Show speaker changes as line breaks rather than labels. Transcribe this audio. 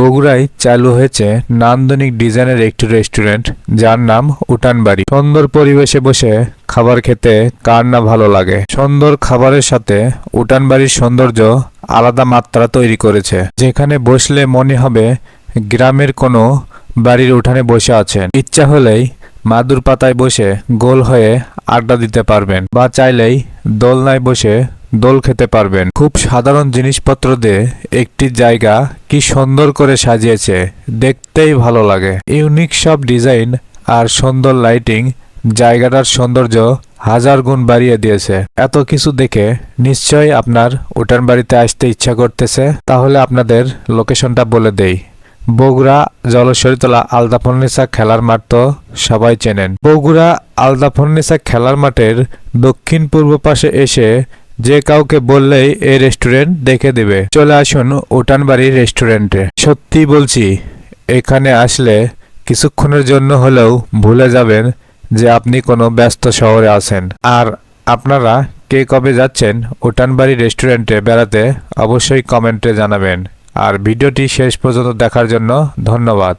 বগুড়ায় চালু হয়েছে নান্দনিক ডিজাইনের একটি রেস্টুরেন্ট, যার নাম উঠানবাড়ি। সুন্দর পরিবেশে বসে খাবার খেতে কার না ভালো লাগে। সুন্দর খাবারের সাথে উঠানবাড়ির সৌন্দর্য আলাদা মাত্রা তৈরি করেছে, যেখানে বসলে মনে হবে গ্রামের কোনো বাড়ির উঠানে বসে আছেন। ইচ্ছা হলেই মাদুর পাতায় বসে গোল হয়ে আড্ডা দিতে পারবেন, বা চাইলেই দোলনায় বসে দোল খেতে পারবেন। খুব সাধারণ জিনিসপত্র দিয়ে একটি জায়গা কি সুন্দর করে সাজিয়েছে, দেখতেই ভালো লাগে। ইউনিক সব ডিজাইন আর সুন্দর লাইটিং জায়গাটার সৌন্দর্য হাজার গুণ বাড়িয়ে দিয়েছে। এত কিছু দেখে নিশ্চয়ই আপনার উঠানবাড়িতে আসতে ইচ্ছা করতেছে। তাহলে আপনাদের লোকেশনটা বলে দেই। বগুড়া জলশ্বরীতলা আলতাফুন্নেছা খেলার মাঠ তো সবাই চেনেন। বগুড়া আলতাফুন্নেছা খেলার মাঠের দক্ষিণ পূর্ব পাশে এসে যে কাউকে বললেই এই রেস্টুরেন্ট দেখে দেবে। চলে আসুন উঠানবাড়ি রেস্টুরেন্টে। সত্যি বলছি, এখানে আসলে কিছুক্ষণের জন্য হলেও ভুলে যাবেন যে আপনি কোনো ব্যস্ত শহরে আছেন। আর আপনারা কে কবে যাচ্ছেন উঠানবাড়ি রেস্টুরেন্টে বেড়াতে, অবশ্যই কমেন্টে জানাবেন। আর ভিডিওটি শেষ পর্যন্ত দেখার জন্য ধন্যবাদ।